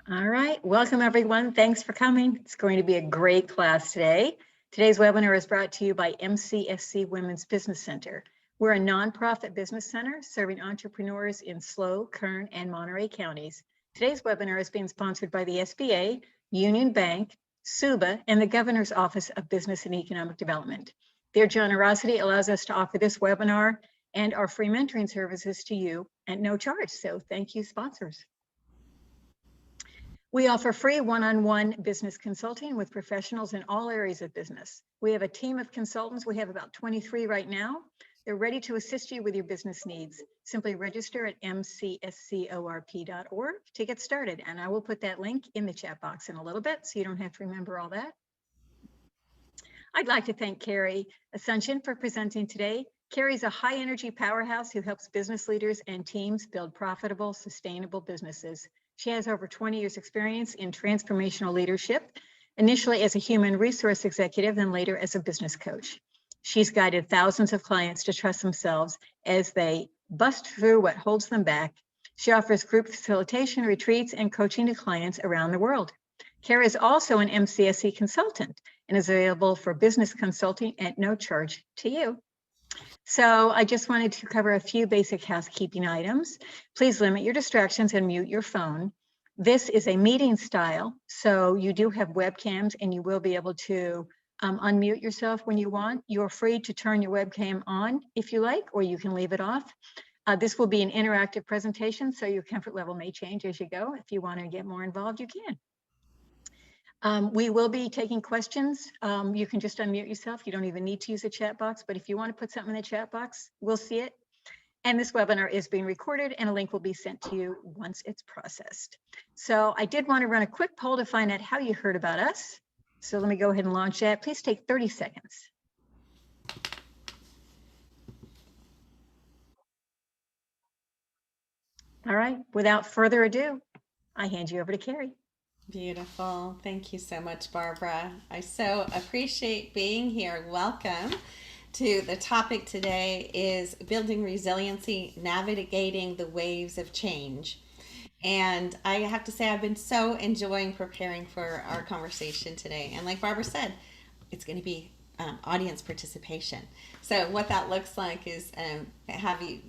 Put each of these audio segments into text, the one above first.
All right, welcome everyone. Thanks for coming. It's going to be a great class today. Today's webinar is brought to you by MCSC Women's Business Center. We're a nonprofit business center serving entrepreneurs in SLO, Kern, and Monterey counties. Today's webinar is being sponsored by the SBA, Union Bank, SUBA, and the Governor's Office of Business and Economic Development. Their generosity allows us to offer this webinar and our free mentoring services to you at no charge. So thank you, sponsors. We offer free one-on-one business consulting with professionals in all areas of business. We have a team of consultants. We have about 23 right now. They're ready to assist you with your business needs. Simply register at mcscorp.org to get started. And I will put that link in the chat box in a little bit so you don't have to remember all that. I'd like to thank Carrie Asuncion for presenting today. Carrie's a high energy powerhouse who helps business leaders and teams build profitable, sustainable businesses. She has over 20 years experience in transformational leadership, initially as a human resource executive and later as a business coach. She's guided thousands of clients to trust themselves as they bust through what holds them back. She offers group facilitation, retreats, and coaching to clients around the world. Carrie is also an MCSC consultant and is available for business consulting at no charge to you. So I just wanted to cover a few basic housekeeping items. Please limit your distractions and mute your phone. This is a meeting style, so you do have webcams and you will be able to unmute yourself when you want. You're free to turn your webcam on if you like, or you can leave it off. This will be an interactive presentation, so your comfort level may change as you go. If you want to get more involved, you can. We will be taking questions. You can just unmute yourself. You don't even need to use a chat box, but if you want to put something in the chat box, we'll see it. And this webinar is being recorded and a link will be sent to you once it's processed. So I did want to run a quick poll to find out how you heard about us. So let me go ahead and launch that. Please take 30 seconds. All right, without further ado, I hand you over to Carrie. Beautiful. Thank you so much, Barbara. I so appreciate being here. Welcome to the topic today is building resiliency, navigating the waves of change. And I have to say, I've been so enjoying preparing for our conversation today. And like Barbara said, it's going to be audience participation. So what that looks like is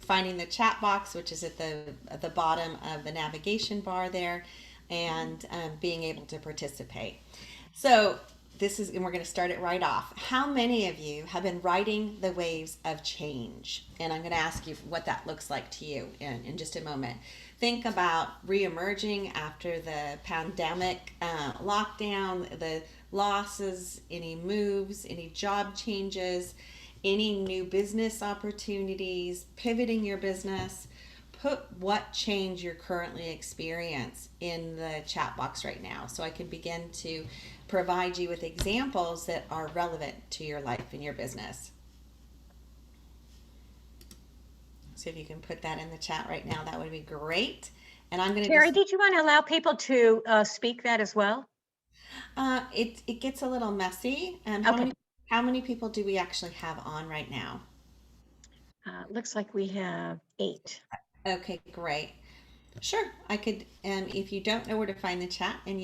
finding the chat box, which is at the bottom of the navigation bar there, and being able to participate. So and we're going to start it right off. How many of you have been riding the waves of change? And I'm going to ask you what that looks like to you in just a moment. Think about reemerging after the pandemic lockdown, the losses, any moves, any job changes, any new business opportunities, pivoting your business. Put what change you're currently experiencing in the chat box right now so I can begin to provide you with examples that are relevant to your life and your business. So if you can put that in the chat right now, that would be great. And I'm going to Carrie, did you want to allow people to speak that as well? It gets a little messy. Okay. How many people do we actually have on right now? Looks like we have 8. Okay, great. Sure, I could. If you don't know where to find the chat, and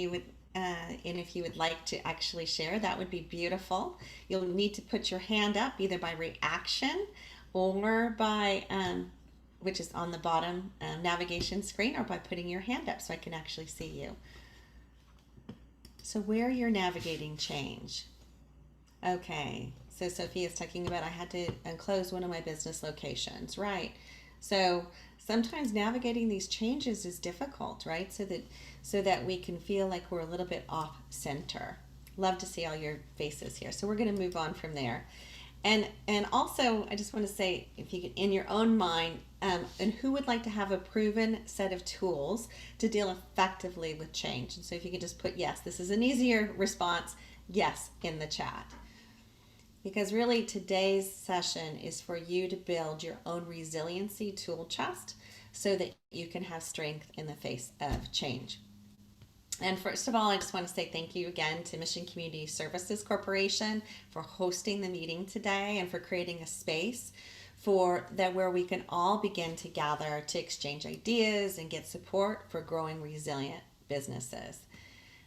if you would like to actually share, that would be beautiful. You'll need to put your hand up either by reaction or by which is on the bottom navigation screen, or by putting your hand up so I can actually see you. So where you're navigating change. Okay, so Sophia's talking about I had to close one of my business locations, right? So sometimes navigating these changes is difficult, right? So that we can feel like we're a little bit off center. Love to see all your faces here. So we're going to move on from there. And also, I just want to say, if you can, in your own mind, and who would like to have a proven set of tools to deal effectively with change? And so if you could just put yes, this is an easier response, yes, in the chat. Because really today's session is for you to build your own resiliency tool chest so that you can have strength in the face of change. And first of all, I just want to say thank you again to Mission Community Services Corporation for hosting the meeting today and for creating a space where we can all begin to gather to exchange ideas and get support for growing resilient businesses.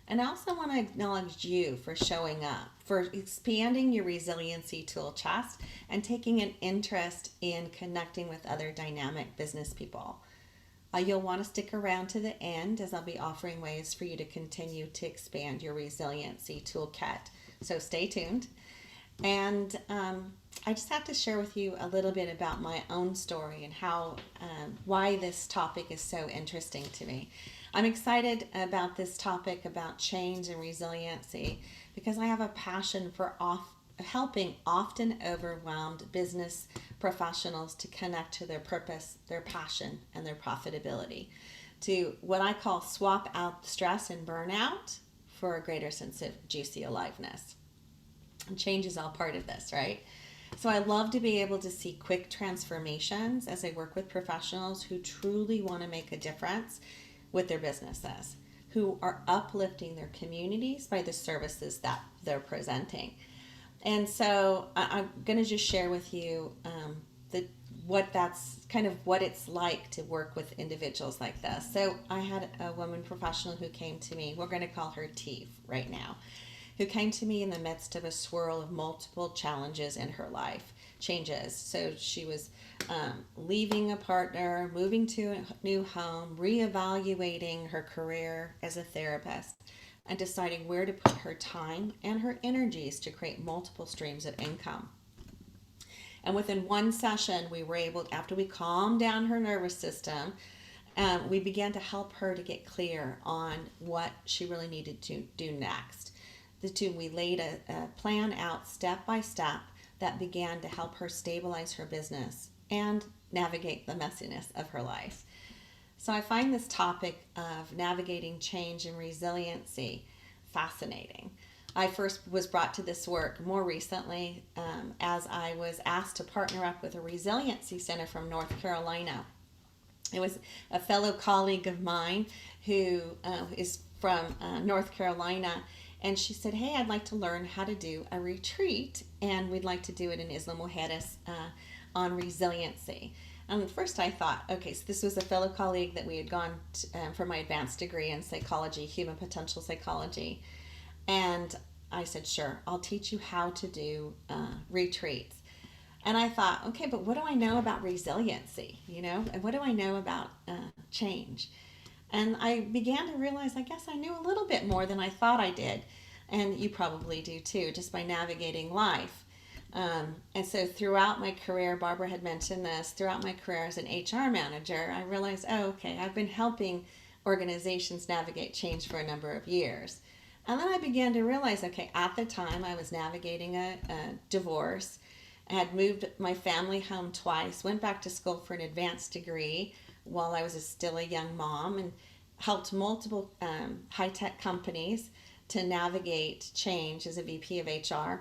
And I also want to acknowledge you for showing up, for expanding your resiliency tool chest and taking an interest in connecting with other dynamic business people. You'll want to stick around to the end, as I'll be offering ways for you to continue to expand your resiliency toolkit. So stay tuned. And I just have to share with you a little bit about my own story and how why this topic is so interesting to me. I'm excited about this topic about change and resiliency because I have a passion for helping often overwhelmed business professionals to connect to their purpose, their passion, and their profitability, to what I call swap out stress and burnout for a greater sense of juicy aliveness. And change is all part of this, right? So I love to be able to see quick transformations as I work with professionals who truly want to make a difference with their businesses, who are uplifting their communities by the services that they're presenting. And so I'm going to just share with you what it's like to work with individuals like this. So I had a woman professional who came to me. We're going to call her Teeve right now, who came to me in the midst of a swirl of multiple challenges in her life, changes. So she was leaving a partner, moving to a new home, reevaluating her career as a therapist, and deciding where to put her time and her energies to create multiple streams of income. And within one session, we were able, after we calmed down her nervous system, we began to help her to get clear on what she really needed to do next. We laid a plan out step by step that began to help her stabilize her business and navigate the messiness of her life. So I find this topic of navigating change and resiliency fascinating. I first was brought to this work more recently as I was asked to partner up with a resiliency center from North Carolina. It was a fellow colleague of mine who is from North Carolina, and she said, hey, I'd like to learn how to do a retreat, and we'd like to do it in Isla Mujeres on resiliency. And at first I thought, okay, so this was a fellow colleague that we had gone to, for my advanced degree in psychology, human potential psychology. And I said, sure, I'll teach you how to do retreats. And I thought, okay, but what do I know about resiliency, And what do I know about change? And I began to realize, I guess I knew a little bit more than I thought I did. And you probably do too, just by navigating life. And so throughout my career, Barbara had mentioned this, throughout my career as an HR manager, I realized, I've been helping organizations navigate change for a number of years. And then I began to realize, at the time I was navigating a divorce. I had moved my family home twice, went back to school for an advanced degree while I was still a young mom, and helped multiple high-tech companies to navigate change as a VP of HR.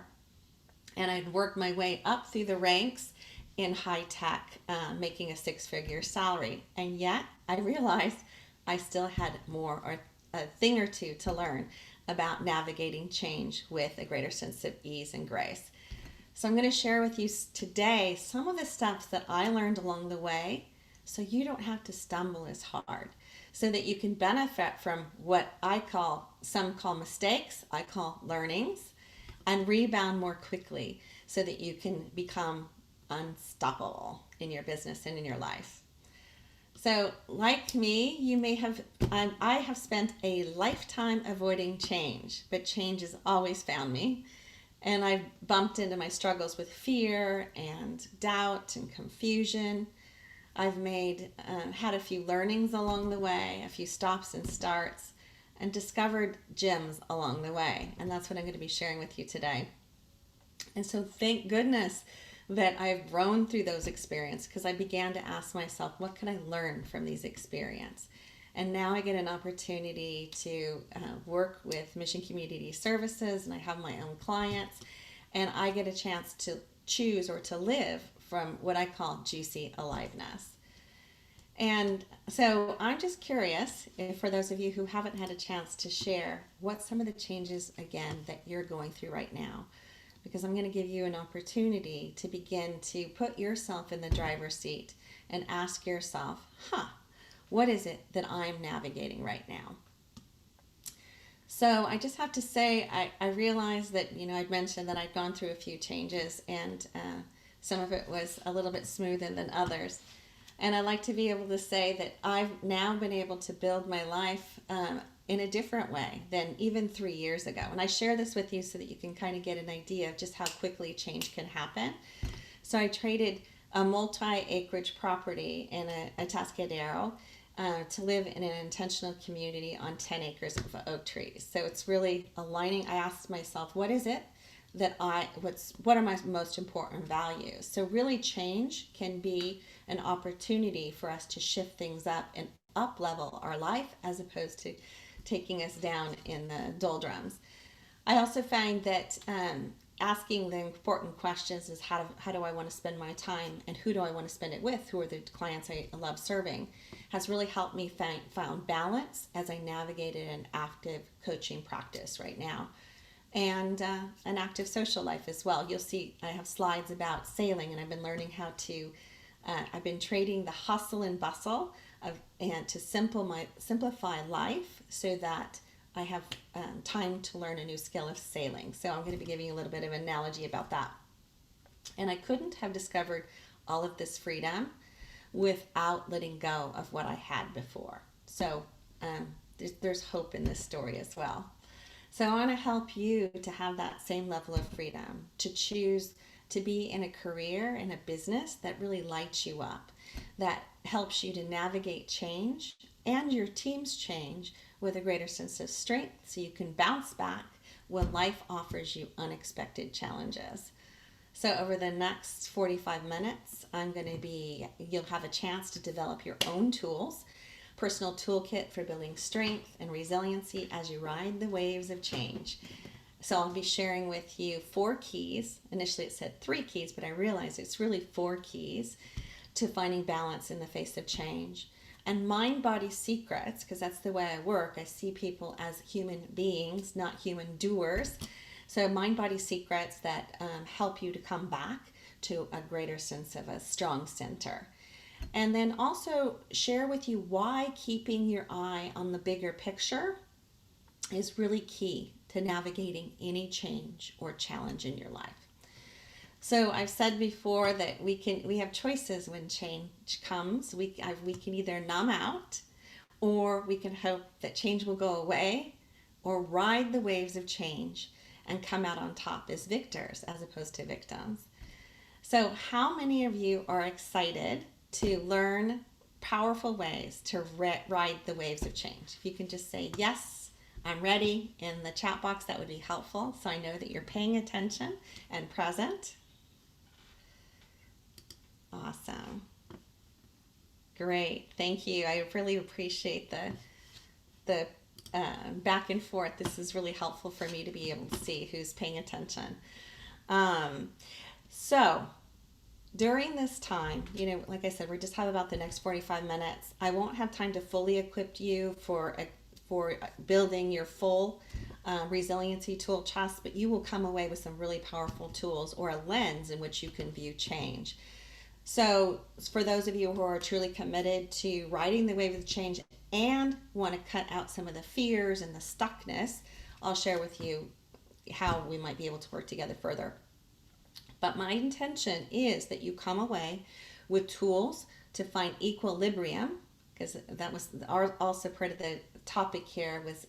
And I'd worked my way up through the ranks in high tech, making a six-figure salary. And yet I realized I still had more, or a thing or two, to learn about navigating change with a greater sense of ease and grace. So I'm going to share with you today some of the steps that I learned along the way, so you don't have to stumble as hard, so that you can benefit from what some call mistakes, I call learnings, and rebound more quickly so that you can become unstoppable in your business and in your life. So like me, you may have, I have spent a lifetime avoiding change, but change has always found me. And I've bumped into my struggles with fear and doubt and confusion. I've had a few learnings along the way, a few stops and starts, and discovered gems along the way. And that's what I'm going to be sharing with you today. And so thank goodness that I've grown through those experiences, because I began to ask myself, what can I learn from these experiences? And now I get an opportunity to work with Mission Community Services, and I have my own clients, and I get a chance to choose or to live from what I call juicy aliveness. And so I'm just curious, for those of you who haven't had a chance to share, what some of the changes, again, that you're going through right now. Because I'm going to give you an opportunity to begin to put yourself in the driver's seat and ask yourself, what is it that I'm navigating right now? So I just have to say, I realized that, I'd mentioned that I'd gone through a few changes, and some of it was a little bit smoother than others. And I like to be able to say that I've now been able to build my life in a different way than even 3 years ago. And I share this with you so that you can kind of get an idea of just how quickly change can happen. So I traded a multi-acreage property in a Atascadero to live in an intentional community on 10 acres of oak trees. So it's really aligning. I asked myself, what is it that what are my most important values? So really change can be an opportunity for us to shift things up and up level our life as opposed to taking us down in the doldrums. I also find that asking the important questions is how do I want to spend my time, and who do I want to spend it with, who are the clients I love serving, has really helped me find balance as I navigated an active coaching practice right now, and an active social life as well. You'll see I have slides about sailing, and I've been learning how to I've been trading the hustle and bustle and to simplify life so that I have time to learn a new skill of sailing. So I'm going to be giving you a little bit of an analogy about that. And I couldn't have discovered all of this freedom without letting go of what I had before. So there's hope in this story as well. So I want to help you to have that same level of freedom, to choose to be in a career, in a business that really lights you up, that helps you to navigate change and your team's change with a greater sense of strength so you can bounce back when life offers you unexpected challenges. So over the next 45 minutes, you'll have a chance to develop your own tools, personal toolkit for building strength and resiliency as you ride the waves of change. So I'll be sharing with you 4 keys. Initially it said 3 keys, but I realized it's really 4 keys to finding balance in the face of change. And mind-body secrets, because that's the way I work. I see people as human beings, not human doers. So mind-body secrets that help you to come back to a greater sense of a strong center. And then also share with you why keeping your eye on the bigger picture is really key to navigating any change or challenge in your life. So I've said before that we have choices when change comes. We can either numb out, or we can hope that change will go away, or ride the waves of change and come out on top as victors as opposed to victims. So how many of you are excited to learn powerful ways to ride the waves of change? If you can just say yes, I'm ready in the chat box, that would be helpful so I know that you're paying attention and present. Awesome. Great. Thank you. I really appreciate the back and forth. This is really helpful for me to be able to see who's paying attention. So during this time, like I said, we just have about the next 45 minutes. I won't have time to fully equip you for building your full resiliency tool chest, but you will come away with some really powerful tools or a lens in which you can view change. So for those of you who are truly committed to riding the wave of change and want to cut out some of the fears and the stuckness, I'll share with you how we might be able to work together further. But my intention is that you come away with tools to find equilibrium, because that was also part of the topic here was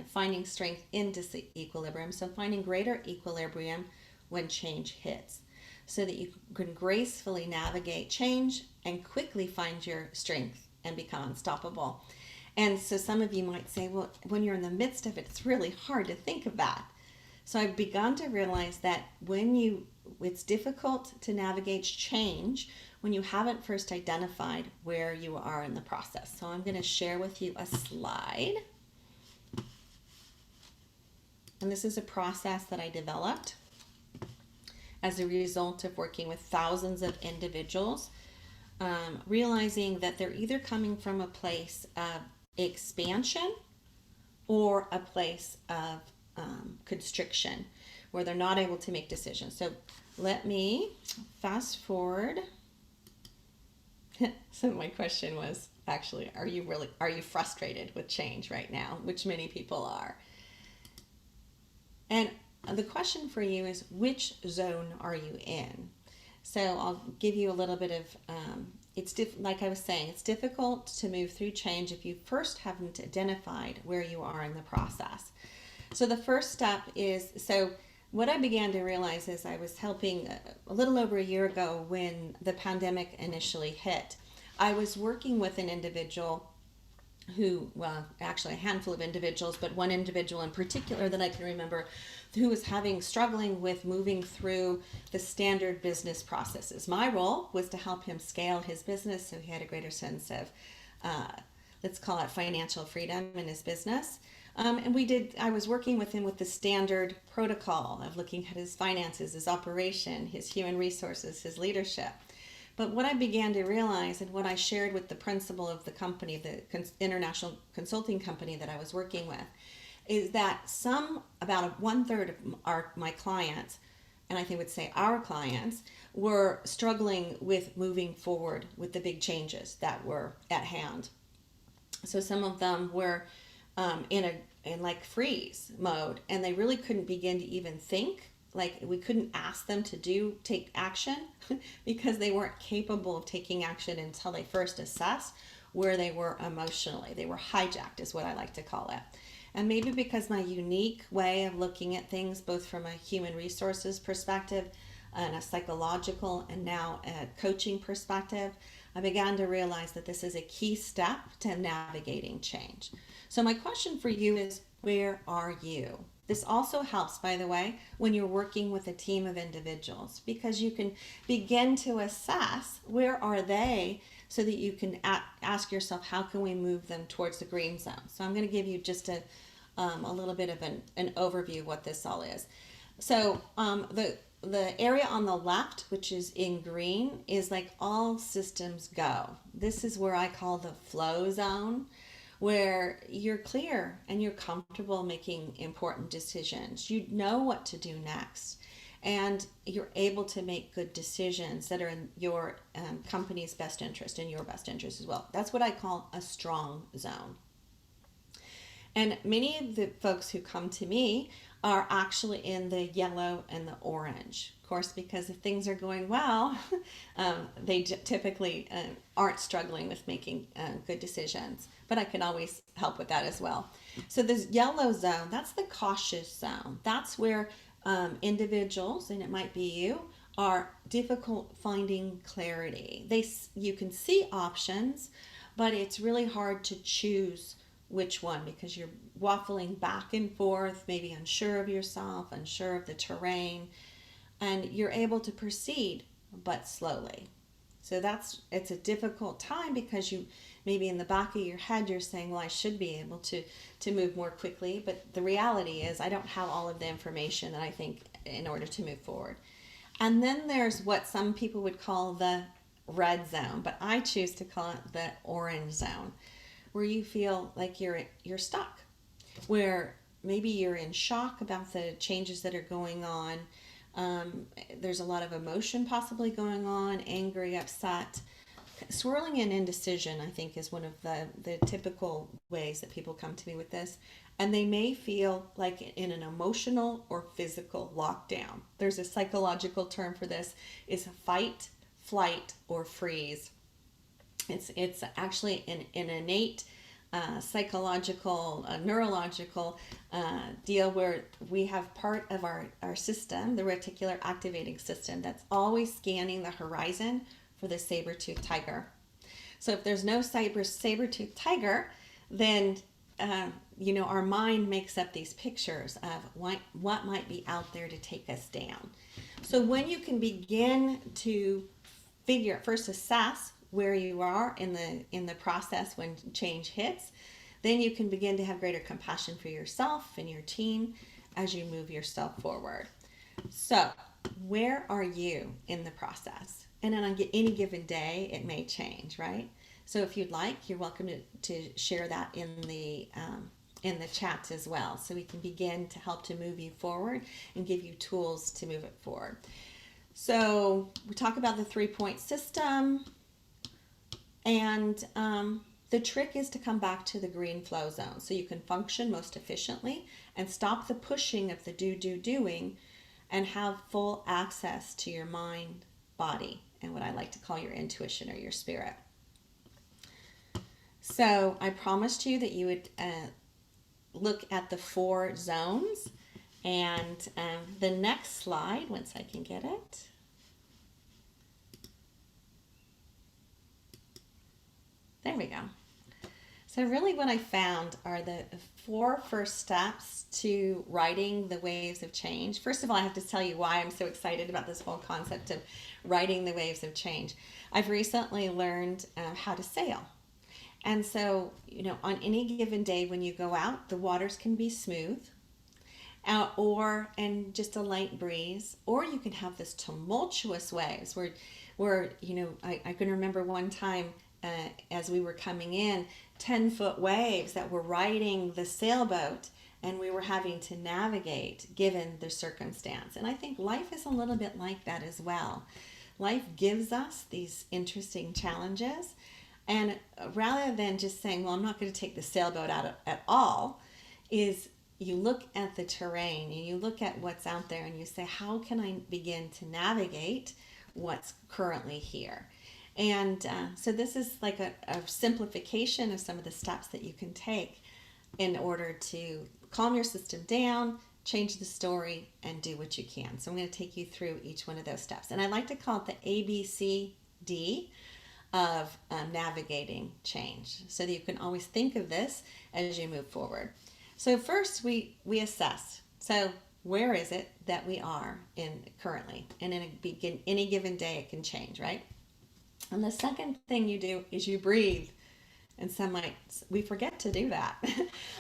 finding strength in disequilibrium. So finding greater equilibrium when change hits, so that you can gracefully navigate change and quickly find your strength and become unstoppable. And so some of you might say, well, when you're in the midst of it, it's really hard to think of that. So I've begun to realize that it's difficult to navigate change when you haven't first identified where you are in the process. So I'm going to share with you a slide. And this is a process that I developed as a result of working with thousands of individuals, realizing that they're either coming from a place of expansion or a place of constriction, where they're not able to make decisions. So let me fast forward. So my question was actually, are you frustrated with change right now? Which many people are. And the question for you is, which zone are you in? So I'll give you a little bit of, like I was saying, it's difficult to move through change if you first haven't identified where you are in the process. So the first step is, so what I began to realize is I was helping a little over a year ago when the pandemic initially hit. I was working with an individual who, well, actually a handful of individuals, but one individual in particular that I can remember who was struggling with moving through the standard business processes. My role was to help him scale his business so he had a greater sense of, let's call it financial freedom in his business. I was working with him with the standard protocol of looking at his finances, his operation, his human resources, his leadership. But what I began to realize, and what I shared with the principal of the company, the international consulting company that I was working with, is that about 1/3 of my clients, and I think would say our clients, were struggling with moving forward with the big changes that were at hand. So some of them were in like freeze mode, and they really couldn't begin to even think. Like, we couldn't ask them to take action because they weren't capable of taking action until they first assessed where they were emotionally. They were hijacked, is what I like to call it. And maybe because my unique way of looking at things, both from a human resources perspective and a psychological and now a coaching perspective, I began to realize that this is a key step to navigating change. So my question for you is, where are you? This also helps, by the way, when you're working with a team of individuals, because you can begin to assess where are they so that you can ask yourself, how can we move them towards the green zone? So I'm going to give you just a little bit of an overview of what this all is. So the area on the left, which is in green, is like all systems go. This is where I call the flow zone, where you're clear and you're comfortable making important decisions. You know what to do next, and you're able to make good decisions that are in your company's best interest and your best interest as well. That's what I call a strong zone. And many of the folks who come to me are actually in the yellow and the orange. Of course, because if things are going well, they typically aren't struggling with making good decisions. But I can always help with that as well. So this yellow zone, that's the cautious zone. That's where individuals, and it might be you, are difficult finding clarity. You can see options, but it's really hard to choose which one, because you're waffling back and forth, maybe unsure of yourself, unsure of the terrain, and you're able to proceed, but slowly. So it's a difficult time, because you maybe in the back of your head you're saying, well, I should be able to move more quickly, but the reality is I don't have all of the information that I think in order to move forward. And then there's what some people would call the red zone, but I choose to call it the orange zone, where you feel like you're stuck, where maybe you're in shock about the changes that are going on. There's a lot of emotion possibly going on, angry, upset. Swirling and indecision, I think, is one of the typical ways that people come to me with this. And they may feel like in an emotional or physical lockdown. There's a psychological term for this, is fight, flight, or freeze. It's actually an innate psychological, neurological deal where we have part of our system, the reticular activating system, that's always scanning the horizon for the saber-toothed tiger. So if there's no saber-toothed tiger, then our mind makes up these pictures of what might be out there to take us down. So when you can begin to first assess where you are in the process when change hits, then you can begin to have greater compassion for yourself and your team as you move yourself forward. So where are you in the process? And on any given day, it may change, right? So if you'd like, you're welcome to share that in the chat as well, so we can begin to help to move you forward and give you tools to move it forward. So we talk about the 3-point system, and The trick is to come back to the green flow zone so you can function most efficiently and stop the pushing of the doing and have full access to your mind, body, and what I like to call your intuition or your spirit. So I promised you that you would look at the 4 zones, and the next slide, once I can get it. There we go. So really what I found are the 4 first steps to writing the waves of change. First of all, I have to tell you why I'm so excited about this whole concept of writing the waves of change. I've recently learned how to sail. And so, on any given day when you go out, the waters can be smooth and just a light breeze, or you can have this tumultuous waves where I can remember one time as we were coming in, 10-foot waves that were riding the sailboat, and we were having to navigate given the circumstance. And I think life is a little bit like that as well. Life gives us these interesting challenges, and rather than just saying, well, I'm not going to take the sailboat out at all, is you look at the terrain and you look at what's out there and you say, how can I begin to navigate what's currently here? And so this is like a simplification of some of the steps that you can take in order to calm your system down, change the story, and do what you can. So I'm going to take you through each one of those steps. And I like to call it the ABCD of navigating change, so that you can always think of this as you move forward. So first we assess. So where is it that we are in currently? And in any given day it can change, right? And the second thing you do is you breathe. And we forget to do that.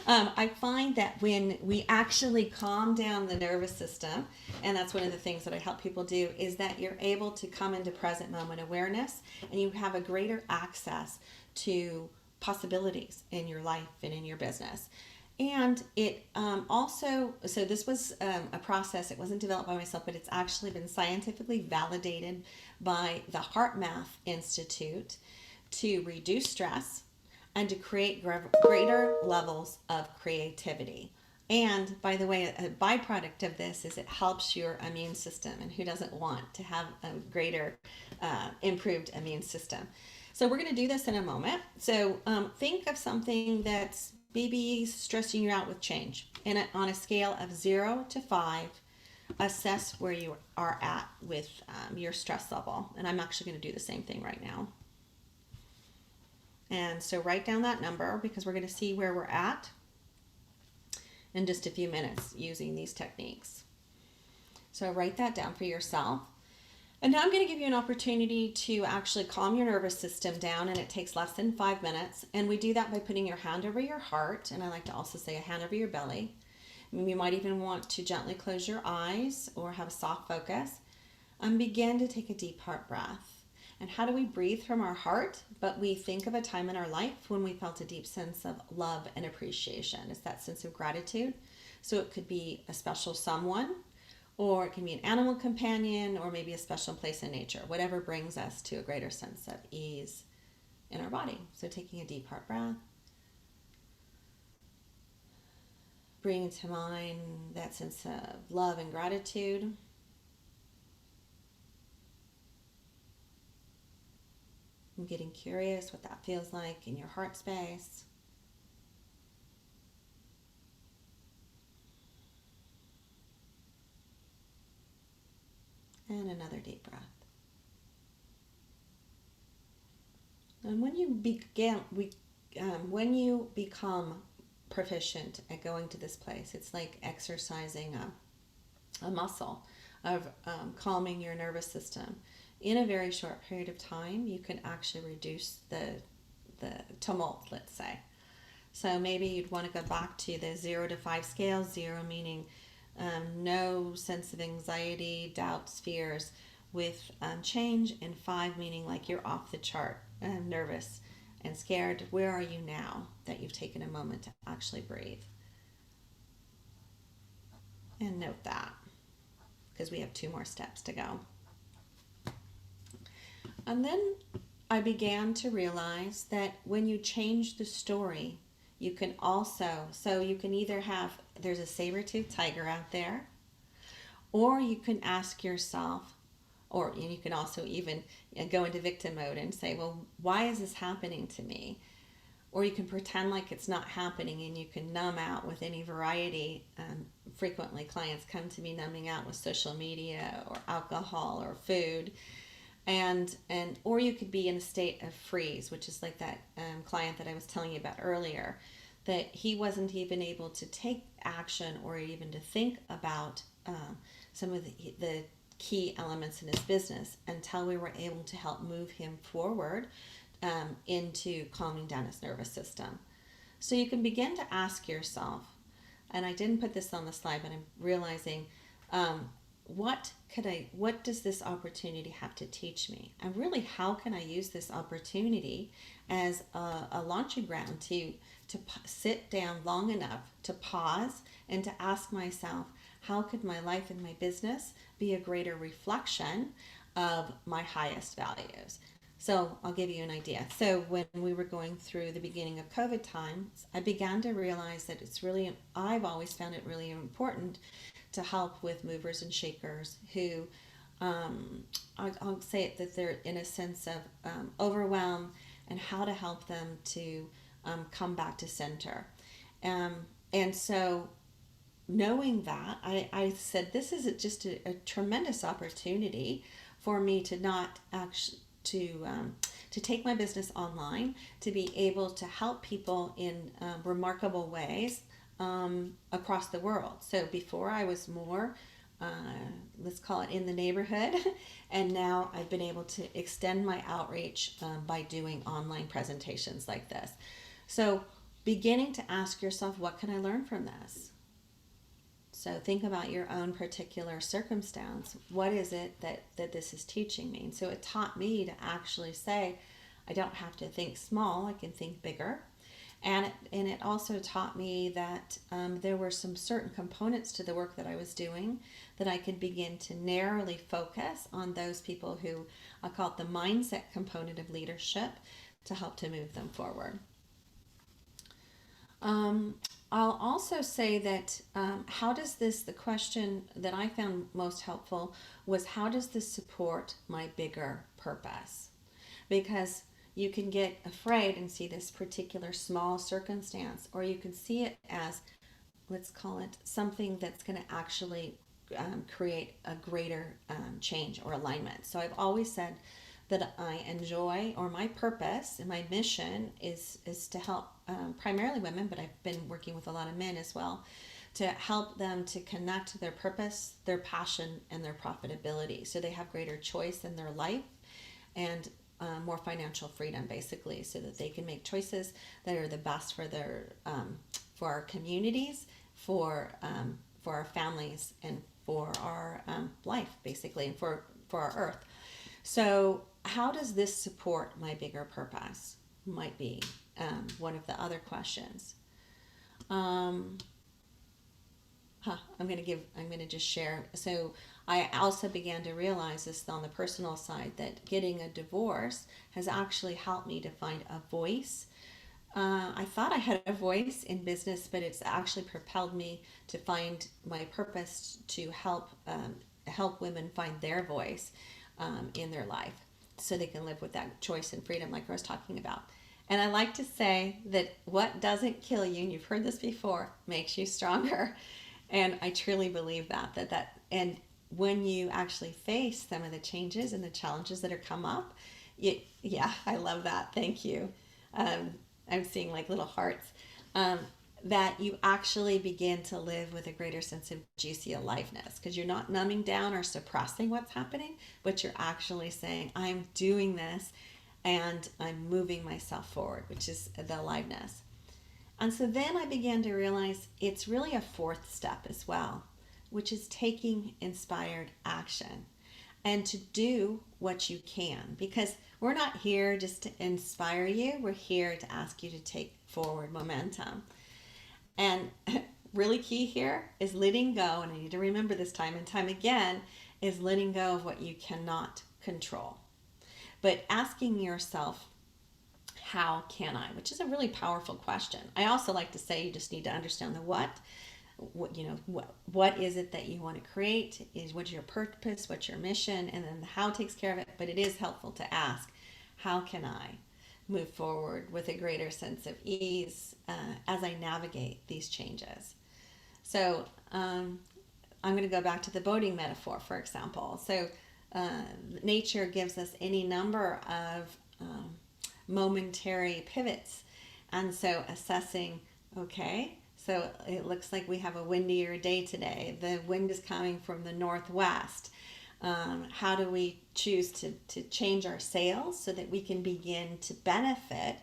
I find that when we actually calm down the nervous system, and that's one of the things that I help people do, is that you're able to come into present moment awareness, and you have a greater access to possibilities in your life and in your business. And it also, so this was a process, it wasn't developed by myself, but it's actually been scientifically validated by the HeartMath Institute to reduce stress and to create greater levels of creativity. And by the way, a byproduct of this is it helps your immune system. And who doesn't want to have a greater improved immune system? So we're going to do this in a moment. So think of something that's maybe stressing you out with change. And on a scale of 0 to 5, assess where you are at with your stress level. And I'm actually going to do the same thing right now. And so write down that number, because we're going to see where we're at in just a few minutes using these techniques. So write that down for yourself. And now I'm going to give you an opportunity to actually calm your nervous system down, and it takes less than 5 minutes. And we do that by putting your hand over your heart, and I like to also say a hand over your belly. You might even want to gently close your eyes or have a soft focus and begin to take a deep heart breath. And how do we breathe from our heart? But we think of a time in our life when we felt a deep sense of love and appreciation. It's that sense of gratitude. So it could be a special someone, or it can be an animal companion, or maybe a special place in nature, whatever brings us to a greater sense of ease in our body. So taking a deep heart breath, bringing to mind that sense of love and gratitude. And getting curious what that feels like in your heart space. And another deep breath. And when you become proficient at going to this place, it's like exercising a muscle of calming your nervous system. In a very short period of time, you can actually reduce the tumult, let's say. So maybe you'd want to go back to the 0 to 5 scale, 0 meaning no sense of anxiety, doubts, fears, with change, and 5 meaning like you're off the chart, nervous and scared. Where are you now that you've taken a moment to actually breathe? And note that, because we have 2 more steps to go. And then I began to realize that when you change the story, you can also, so you can either have, there's a saber-toothed tiger out there, or you can ask yourself, or you can also even go into victim mode and say, well, why is this happening to me? Or you can pretend like it's not happening and you can numb out with any variety. Frequently, clients come to me numbing out with social media or alcohol or food. And or you could be in a state of freeze, which is like that client that I was telling you about earlier, that he wasn't even able to take action or even to think about some of the key elements in his business until we were able to help move him forward into calming down his nervous system. So you can begin to ask yourself, and I didn't put this on the slide, but I'm realizing what does this opportunity have to teach me? And really, how can I use this opportunity as a launching ground to sit down long enough to pause and to ask myself, how could my life and my business be a greater reflection of my highest values? So I'll give you an idea. So when we were going through the beginning of COVID times, I began to realize that I've always found it really important to help with movers and shakers who, I'll say it, that they're in a sense of overwhelm, and how to help them to come back to center. And so knowing that, I said, this is just a tremendous opportunity for me to not actually to take my business online, to be able to help people in remarkable ways across the world. So before I was more, let's call it in the neighborhood, and now I've been able to extend my outreach by doing online presentations like this. So beginning to ask yourself, what can I learn from this? So think about your own particular circumstance. What is it that this is teaching me? And so it taught me to actually say, I don't have to think small, I can think bigger. And it also taught me that there were some certain components to the work that I was doing that I could begin to narrowly focus on those people who, I call it the mindset component of leadership, to help to move them forward. I'll also say that the question that I found most helpful was, how does this support my bigger purpose? Because you can get afraid and see this particular small circumstance, or you can see it as, let's call it, something that's going to actually create a greater change or alignment. So I've always said that I enjoy, or my purpose and my mission is to help primarily women, but I've been working with a lot of men as well, to help them to connect to their purpose, their passion, and their profitability, so they have greater choice in their life and more financial freedom, basically, so that they can make choices that are the best for for our communities, for our families, and for our life, basically, and for our earth. So how does this support my bigger purpose? Might be one of the other questions. I'm going to just share. So I also began to realize this on the personal side, that getting a divorce has actually helped me to find a voice. I thought I had a voice in business, but it's actually propelled me to find my purpose to help women find their voice in their life, so they can live with that choice and freedom, like I was talking about. And I like to say that what doesn't kill you, and you've heard this before, makes you stronger. And I truly believe that and when you actually face some of the changes and the challenges that are come up, yeah, I love that. Thank you. I'm seeing like little hearts. That you actually begin to live with a greater sense of juicy aliveness, because you're not numbing down or suppressing what's happening, but you're actually saying, I'm doing this and I'm moving myself forward, which is the aliveness. And so then I began to realize it's really a fourth step as well, which is taking inspired action and to do what you can, because we're not here just to inspire you. We're here to ask you to take forward momentum. And really key here is letting go, and I need to remember this time and time again, is letting go of what you cannot control. But asking yourself, how can I? Which is a really powerful question. I also like to say you just need to understand the what. What is it that you want to create? What's your purpose? What's your mission? And then the how takes care of it. But it is helpful to ask, how can I move forward with a greater sense of ease as I navigate these changes? So I'm going to go back to the boating metaphor, for example. So nature gives us any number of momentary pivots. And so assessing, okay, so it looks like we have a windier day today. The wind is coming from the northwest. How do we choose to change our sails so that we can begin to benefit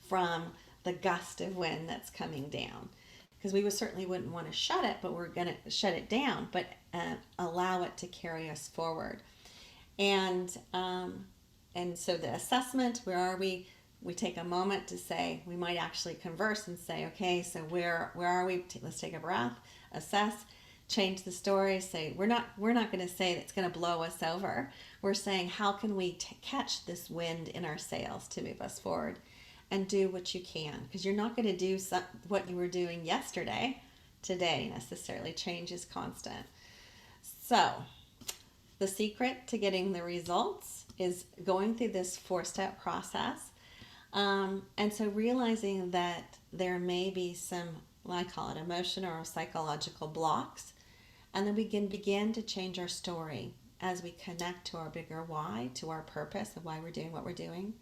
from the gust of wind that's coming down? Because we certainly wouldn't want to shut it, but we're going to shut it down, but allow it to carry us forward. And so the assessment, where are we? We take a moment to say, we might actually converse and say, okay, so where are we? Let's take a breath, assess, change the story. Say, we're not going to say that it's going to blow us over. We're saying, how can we catch this wind in our sails to move us forward? And do what you can, because you're not going to do what you were doing yesterday, today necessarily. Change is constant. So the secret to getting the results is going through this 4-step process. And so realizing that there may be some, I call it emotional or psychological blocks, and then we can begin to change our story as we connect to our bigger why, to our purpose of why we're doing what we're doing.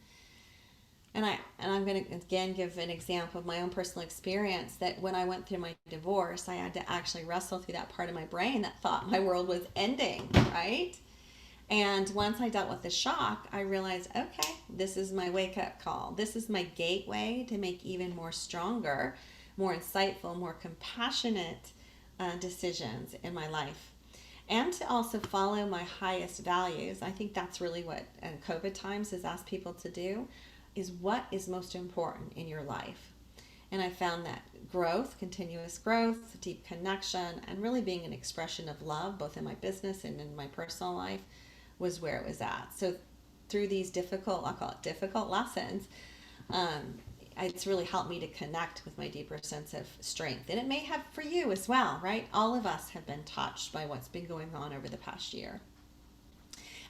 And I'm going to again give an example of my own personal experience, that when I went through my divorce, I had to actually wrestle through that part of my brain that thought my world was ending, right? And once I dealt with the shock, I realized, okay, this is my wake-up call. This is my gateway to make even more stronger, more insightful, more compassionate decisions in my life. And to also follow my highest values. I think that's really what COVID times has asked people to do, is what is most important in your life. And I found that growth, continuous growth, deep connection, and really being an expression of love, both in my business and in my personal life, was where it was at. So through these difficult, I'll call it difficult lessons, it's really helped me to connect with my deeper sense of strength. And it may have for you as well, right? All of us have been touched by what's been going on over the past year.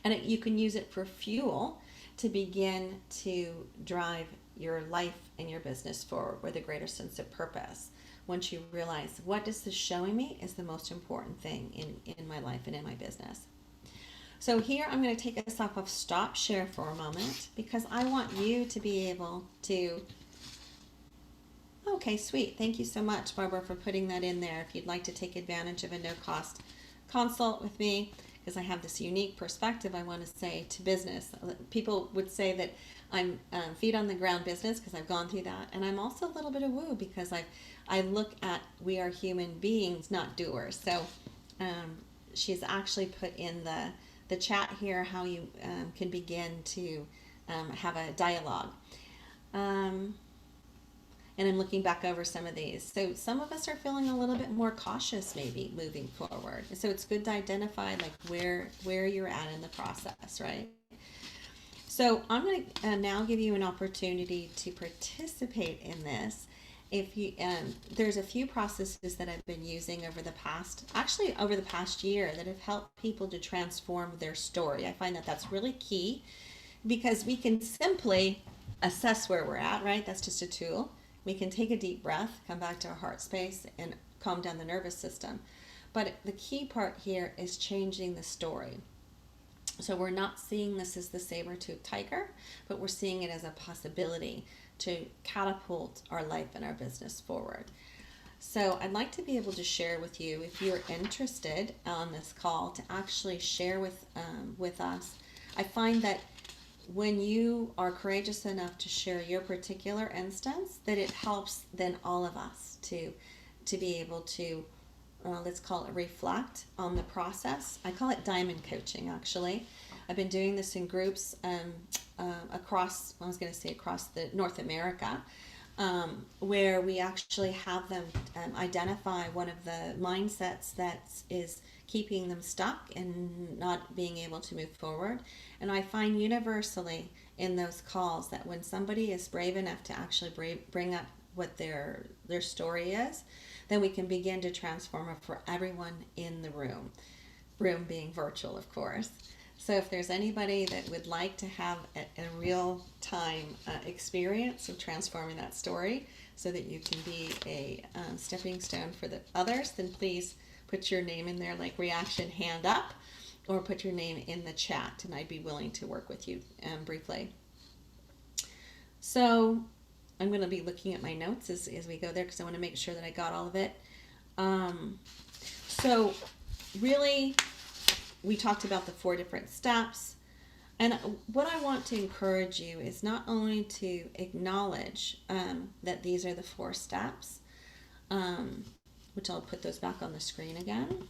And you can use it for fuel to begin to drive your life and your business forward with a greater sense of purpose. Once you realize, what is this showing me is the most important thing in my life and in my business. So here I'm going to take us off of stop share for a moment, because I want you to be able to, okay, sweet. Thank you so much, Barbara, for putting that in there. If you'd like to take advantage of a no-cost consult with me, because I have this unique perspective I want to say to business. People would say that I'm feet on the ground business because I've gone through that. And I'm also a little bit of woo, because I look at, we are human beings, not doers. So she's actually put in the chat here how you can begin to have a dialogue. And I'm looking back over some of these. So some of us are feeling a little bit more cautious maybe moving forward. So it's good to identify like where you're at in the process, right? So I'm going to now give you an opportunity to participate in this. If you, there's a few processes that I've been using over the past year that have helped people to transform their story. I find that that's really key, because we can simply assess where we're at, right? That's just a tool. We can take a deep breath, come back to our heart space, and calm down the nervous system. But the key part here is changing the story. So we're not seeing this as the saber-toothed tiger, but we're seeing it as a possibility to catapult our life and our business forward. So I'd like to be able to share with you, if you're interested on this call, to actually share with us. I find that when you are courageous enough to share your particular instance, that it helps then all of us to be able to, let's call it reflect on the process. I call it diamond coaching, actually. I've been doing this in groups across the North America. where we actually have them identify one of the mindsets that is keeping them stuck and not being able to move forward. And I find universally in those calls that when somebody is brave enough to actually bring up what their story is, then we can begin to transform it for everyone in the room being virtual, of course. So if there's anybody that would like to have a real time experience of transforming that story so that you can be a stepping stone for the others, then please put your name in there, like reaction hand up, or put your name in the chat, and I'd be willing to work with you briefly. So I'm going to be looking at my notes as we go there because I want to make sure that I got all of it. So really, we talked about the 4 different steps. And what I want to encourage you is not only to acknowledge that these are the 4 steps, which I'll put those back on the screen again.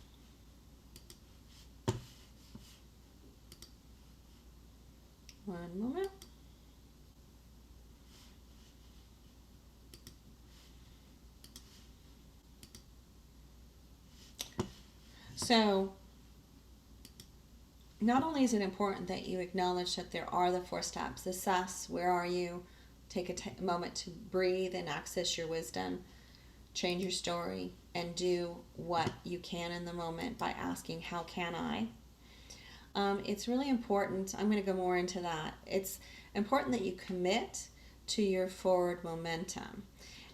One moment. So not only is it important that you acknowledge that there are the 4 steps, assess where are you, take a moment to breathe and access your wisdom, change your story, and do what you can in the moment by asking, how can I? It's really important, I'm going to go more into that. It's important that you commit to your forward momentum.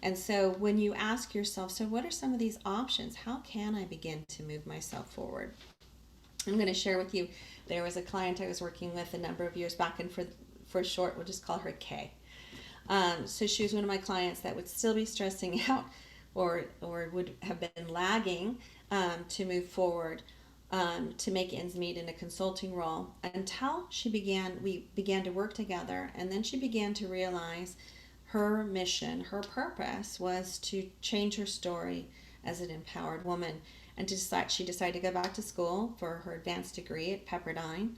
And so when you ask yourself, so what are some of these options? How can I begin to move myself forward? I'm going to share with you, there was a client I was working with a number of years back, and for short, we'll just call her K. So she was one of my clients that would still be stressing out or would have been lagging to move forward, to make ends meet in a consulting role until we began to work together, and then she began to realize her mission, her purpose was to change her story as an empowered woman. And she decided to go back to school for her advanced degree at Pepperdine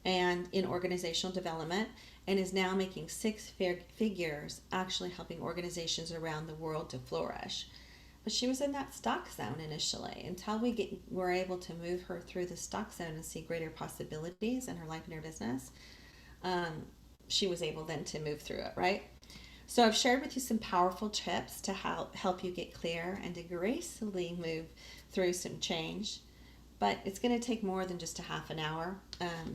and in organizational development, and is now making 6 figures actually helping organizations around the world to flourish. But she was in that stuck zone initially until we were able to move her through the stuck zone and see greater possibilities in her life and her business. She was able then to move through it, right? So I've shared with you some powerful tips to help you get clear and to gracefully move through some change. But it's going to take more than just a half an hour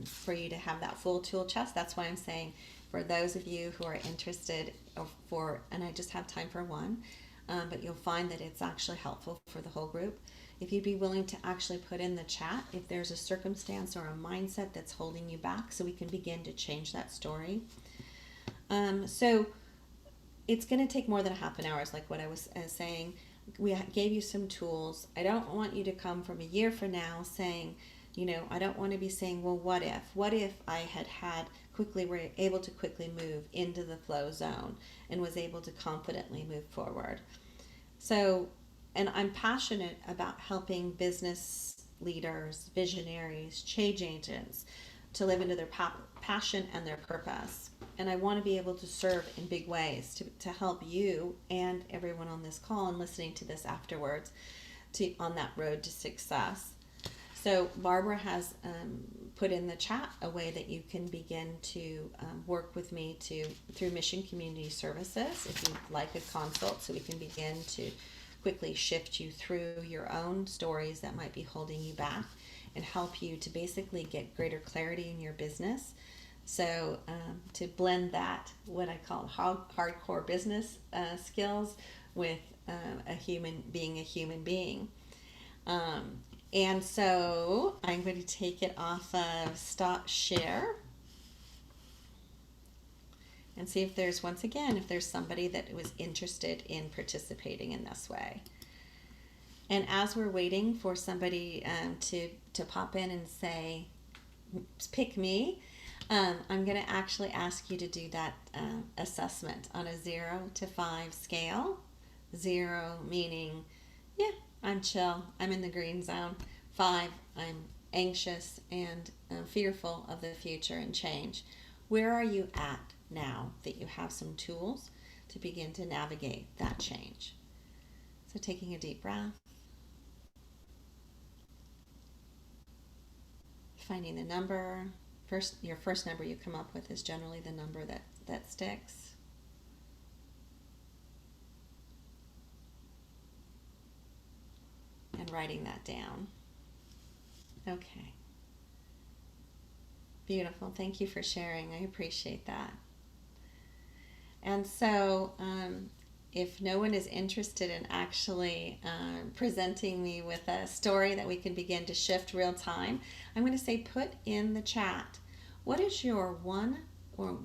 for you to have that full tool chest. That's why I'm saying for those of you who are interested and I just have time for one, but you'll find that it's actually helpful for the whole group. If you'd be willing to actually put in the chat if there's a circumstance or a mindset that's holding you back so we can begin to change that story. So it's going to take more than a half an hour, is like what I was saying. We gave you some tools. I don't want you to come from a year from now saying, I don't want to be saying, well, what if I were able to quickly move into the flow zone and was able to confidently move forward. So, and I'm passionate about helping business leaders, visionaries, change agents to live into their passion and their purpose. And I want to be able to serve in big ways to help you and everyone on this call and listening to this afterwards on that road to success. So Barbara has put in the chat a way that you can begin to work with me through Mission Community Services if you'd like a consult, so we can begin to quickly shift you through your own stories that might be holding you back and help you to basically get greater clarity in your business. So to blend that, what I call hardcore business skills with a human being. And so I'm going to take it off of stop share and see if there's somebody that was interested in participating in this way. And as we're waiting for somebody to pop in and say, pick me, I'm going to actually ask you to do that assessment on a 0 to 5 scale. 0 meaning, yeah, I'm chill, I'm in the green zone. 5, I'm anxious and fearful of the future and change. Where are you at now that you have some tools to begin to navigate that change. So taking a deep breath, finding the number. Your first number you come up with is generally the number that sticks. And writing that down. Okay. Beautiful. Thank you for sharing. I appreciate that. And so, if no one is interested in actually presenting me with a story that we can begin to shift real time, I'm going to say put in the chat, what is your one, or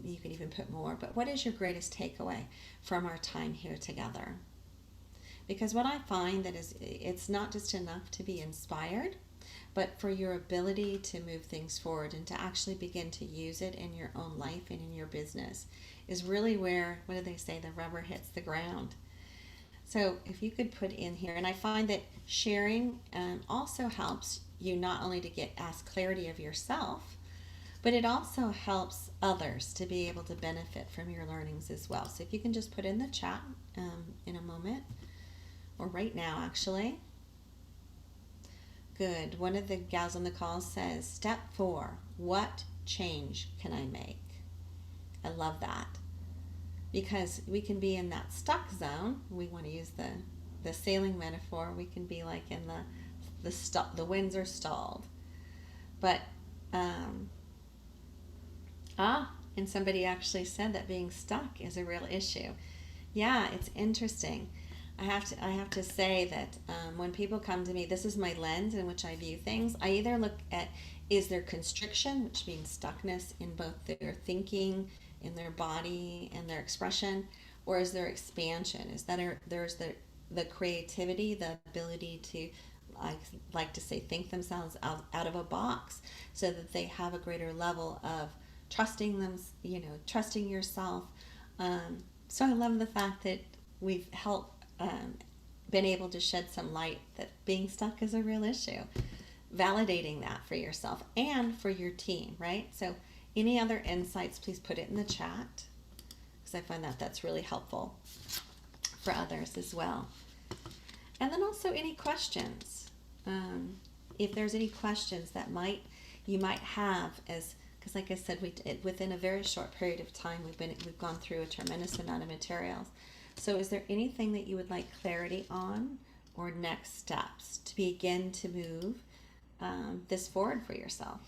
you can even put more, but what is your greatest takeaway from our time here together? Because what I find that is, it's not just enough to be inspired, but for your ability to move things forward and to actually begin to use it in your own life and in your business is really where, what do they say, the rubber hits the ground. So if you could put in here, and I find that sharing also helps you not only to ask clarity of yourself, but it also helps others to be able to benefit from your learnings as well. So if you can just put in the chat in a moment, or right now actually. Good. One of the gals on the call says, step 4, what change can I make? I love that, because we can be in that stuck zone. We want to use the sailing metaphor. We can be like in the winds are stalled. But and somebody actually said that being stuck is a real issue. Yeah, it's interesting. I have to say that when people come to me, this is my lens in which I view things. I either look at, is there constriction, which means stuckness in both their thinking, in their body, and their expression, or is there expansion? Is that there's the creativity, the ability to, I like to say, think themselves out of a box, so that they have a greater level of trusting them, trusting yourself. So I love the fact that we've helped been able to shed some light that being stuck is a real issue, validating that for yourself and for your team, right? So any other insights, please put it in the chat, because I find that that's really helpful for others as well. And then also any questions, if there's any questions that you might have, because like I said, within a very short period of time we've gone through a tremendous amount of materials. So is there anything that you would like clarity on, or next steps to begin to move this forward for yourself?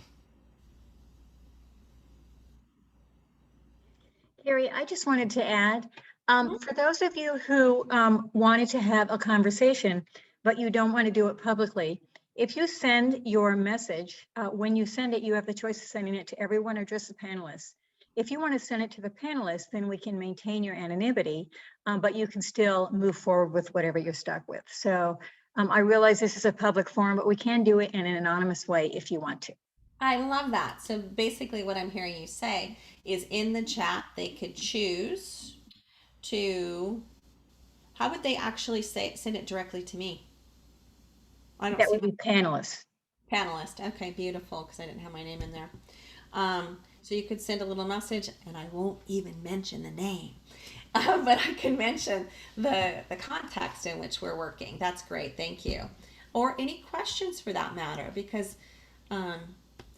Carrie, I just wanted to add, for those of you who wanted to have a conversation, but you don't want to do it publicly, if you send your message, when you send it, you have the choice of sending it to everyone or just the panelists. If you want to send it to the panelists, then we can maintain your anonymity, but you can still move forward with whatever you're stuck with. So I realize this is a public forum, but we can do it in an anonymous way if you want to. I love that. So basically what I'm hearing you say is, in the chat, they could choose to, how would they actually send it directly to me? I don't That see would be panelists. panelist. Okay, beautiful, because I didn't have my name in there. So you could send a little message, and I won't even mention the name, but I can mention the context in which we're working. That's great, thank you. Or any questions for that matter, because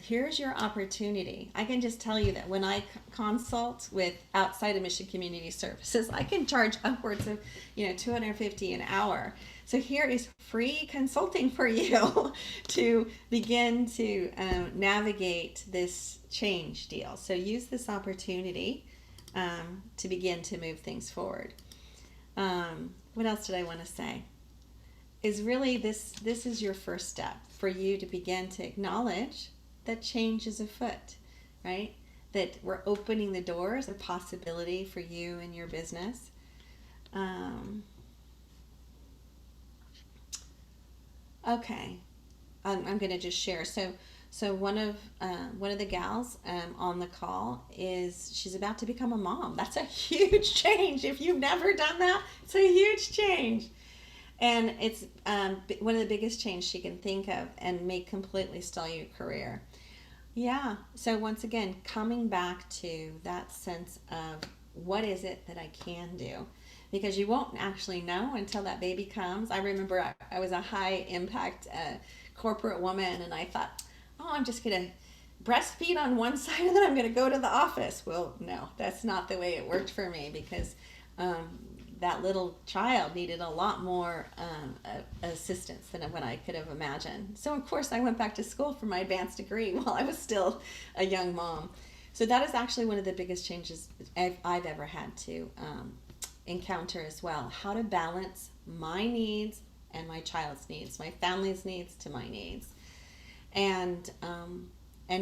here's your opportunity. I can just tell you that when I consult with outside of Mission Community Services, I can charge upwards of $250 an hour. So here is free consulting for you to begin to navigate this change deal. So use this opportunity to begin to move things forward. What else did I want to say? Is really this is your first step for you to begin to acknowledge that change is afoot, right? That we're opening the doors, a possibility for you and your business. Okay, I'm going to just share. So one of the gals on the call she's about to become a mom. That's a huge change. If you've never done that, it's a huge change. And it's one of the biggest changes she can think of, and may completely stall your career. Yeah. So once again, coming back to that sense of what is it that I can do? Because you won't actually know until that baby comes. I remember I was a high impact corporate woman, and I thought, oh, I'm just going to breastfeed on one side and then I'm going to go to the office. Well, no, that's not the way it worked for me, because that little child needed a lot more assistance than what I could have imagined. So, of course, I went back to school for my advanced degree while I was still a young mom. So that is actually one of the biggest changes I've ever had to encounter as well. How to balance my needs and my child's needs, my family's needs to my needs. And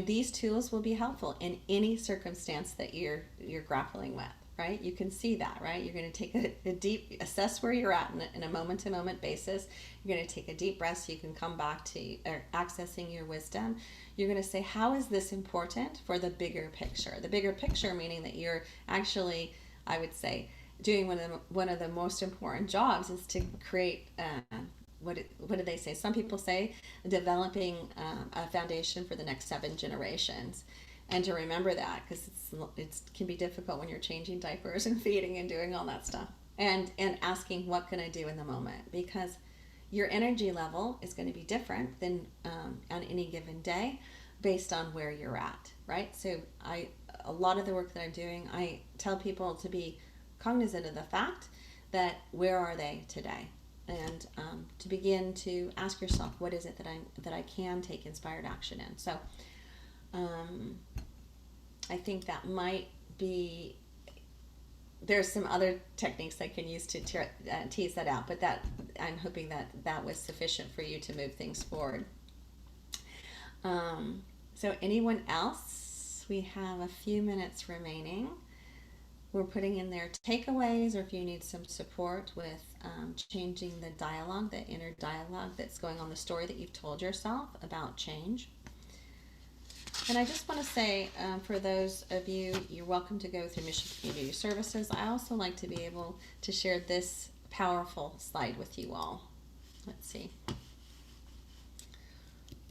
these tools will be helpful in any circumstance that you're grappling with, right? You can see that, right? You're going to take a deep, assess where you're at in a moment-to-moment basis. You're going to take a deep breath so you can come back to accessing your wisdom. You're going to say, how is this important for the bigger picture? The bigger picture meaning that you're actually, I would say, doing one of the most important jobs is to create what do they say? Some people say developing a foundation for the next 7 generations. And to remember that, because it can be difficult when you're changing diapers and feeding and doing all that stuff. And asking, what can I do in the moment? Because your energy level is going to be different than on any given day based on where you're at, right? So a lot of the work that I'm doing, I tell people to be cognizant of the fact that where are they today? And to begin to ask yourself, what is it that I can take inspired action in? So I think that might be, there's some other techniques I can use to tease that out, but that I'm hoping that was sufficient for you to move things forward. So anyone else? We have a few minutes remaining. We're putting in their takeaways, or if you need some support with changing the dialogue, the inner dialogue that's going on, the story that you've told yourself about change. And I just want to say, for those of you, you're welcome to go through Mission Community Services. I also like to be able to share this powerful slide with you all. Let's see.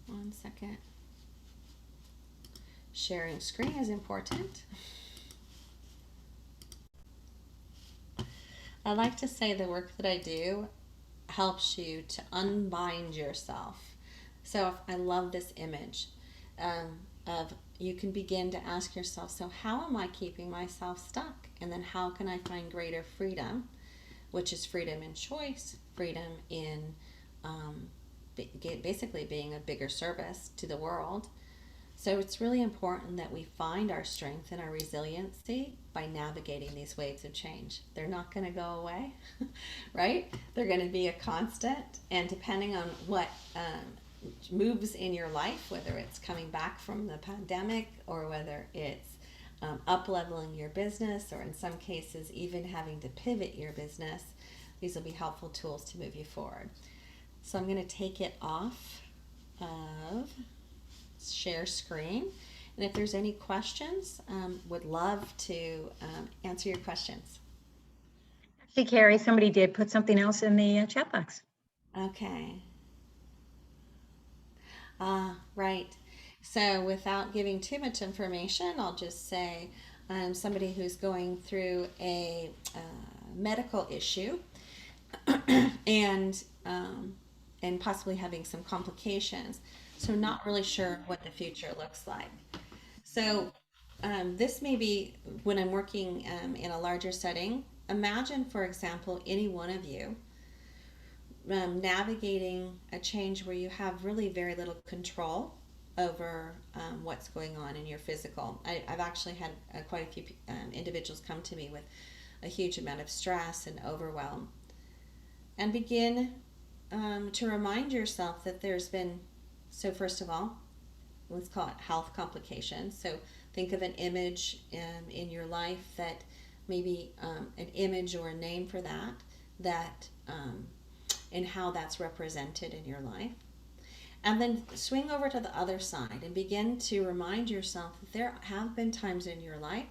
1 second. Sharing screen is important. I like to say the work that I do helps you to unbind yourself. So I love this image of you can begin to ask yourself, so how am I keeping myself stuck? And then how can I find greater freedom, which is freedom in choice, freedom in basically being a bigger service to the world. So it's really important that we find our strength and our resiliency by navigating these waves of change. They're not going to go away, right? They're going to be a constant. And depending on what moves in your life, whether it's coming back from the pandemic or whether it's up-leveling your business, or in some cases even having to pivot your business, these will be helpful tools to move you forward. So I'm going to take it off of share screen, and if there's any questions, would love to answer your questions. Actually, Carrie, somebody did put something else in the chat box. Okay. Right. So without giving too much information, I'll just say somebody who's going through a medical issue and possibly having some complications. So not really sure what the future looks like. So this may be when I'm working in a larger setting. Imagine, for example, any one of you navigating a change where you have really very little control over what's going on in your physical. I've actually had quite a few individuals come to me with a huge amount of stress and overwhelm. And begin to remind yourself that there's been, so first of all, let's call it health complications. So think of an image in your life that maybe an image or a name for that and how that's represented in your life. And then swing over to the other side and begin to remind yourself that there have been times in your life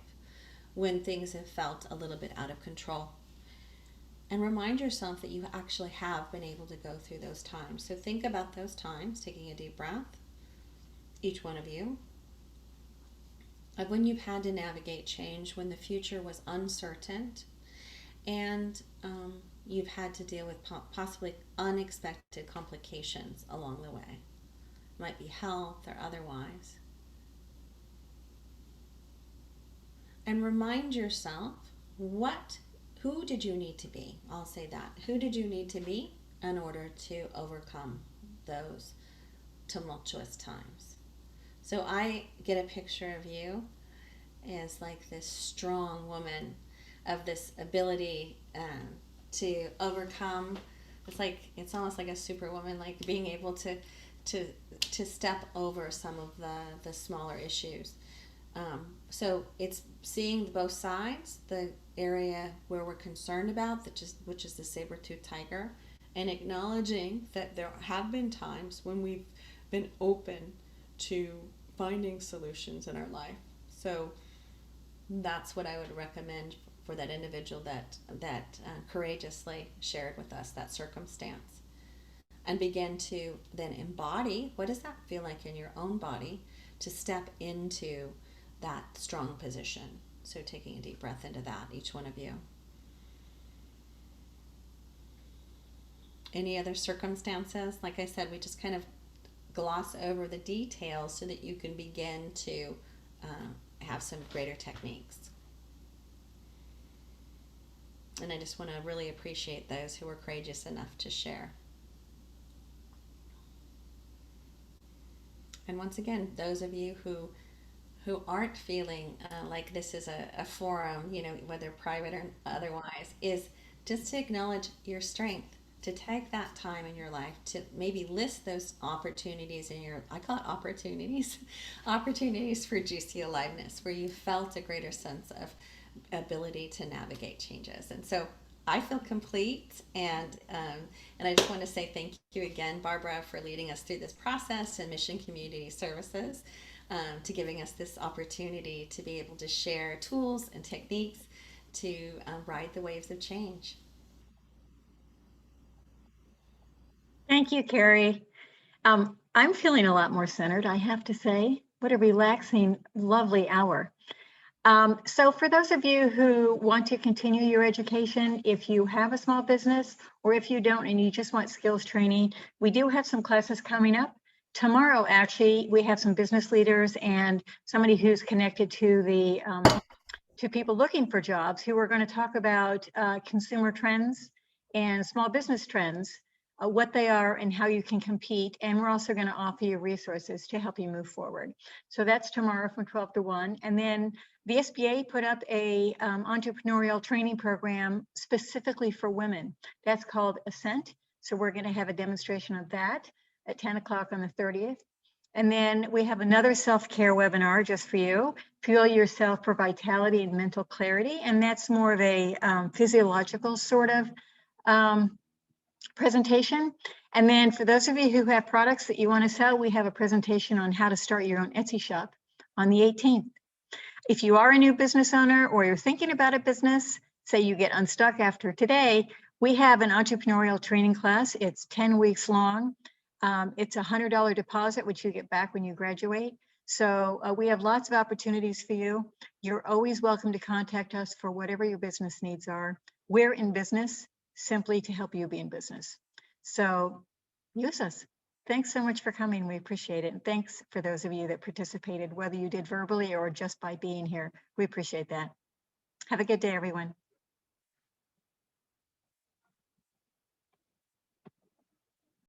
when things have felt a little bit out of control. And remind yourself that you actually have been able to go through those times. So think about those times, taking a deep breath, each one of you. of when you've had to navigate change, when the future was uncertain, and you've had to deal with possibly unexpected complications along the way. It might be health or otherwise. And remind yourself, who did you need to be? I'll say that. Who did you need to be in order to overcome those tumultuous times? So I get a picture of you as like this strong woman of this ability to overcome. It's almost like a superwoman, like being able to step over some of the smaller issues. So it's seeing both sides, the area where we're concerned about, which is the saber-toothed tiger, and acknowledging that there have been times when we've been open to finding solutions in our life. So that's what I would recommend for that individual that courageously shared with us that circumstance, and begin to then embody what does that feel like in your own body to step into that strong position. So taking a deep breath into that, each one of you. Any other circumstances? Like I said, we just kind of gloss over the details so that you can begin to have some greater techniques. And I just want to really appreciate those who were courageous enough to share. And once again, those of you who aren't feeling like this is a forum, whether private or otherwise, is just to acknowledge your strength, to take that time in your life to maybe list those opportunities I call it opportunities, opportunities for juicy aliveness, where you felt a greater sense of ability to navigate changes. And so I feel complete, and I just want to say thank you again, Barbara, for leading us through this process and Mission Community Services, to giving us this opportunity to be able to share tools and techniques to ride the waves of change. Thank you, Carrie. I'm feeling a lot more centered, I have to say. What a relaxing, lovely hour. So for those of you who want to continue your education, if you have a small business or if you don't and you just want skills training, we do have some classes coming up. Tomorrow, actually, we have some business leaders and somebody who's connected to the to people looking for jobs who are going to talk about consumer trends and small business trends, what they are and how you can compete. And we're also going to offer you resources to help you move forward. So that's tomorrow from 12 to 1. And then the SBA put up a entrepreneurial training program specifically for women. That's called Ascent. So we're going to have a demonstration of that at 10 o'clock on the 30th. And then we have another self-care webinar just for you, Fuel Yourself for Vitality and Mental Clarity. And that's more of a physiological sort of presentation. And then for those of you who have products that you want to sell, we have a presentation on how to start your own Etsy shop on the 18th. If you are a new business owner or you're thinking about a business, say you get unstuck after today, we have an entrepreneurial training class. It's 10 weeks long. It's a $100 deposit, which you get back when you graduate. So we have lots of opportunities for you. You're always welcome to contact us for whatever your business needs are. We're in business simply to help you be in business. So use us. Thanks so much for coming. We appreciate it. And thanks for those of you that participated, whether you did verbally or just by being here. We appreciate that. Have a good day, everyone.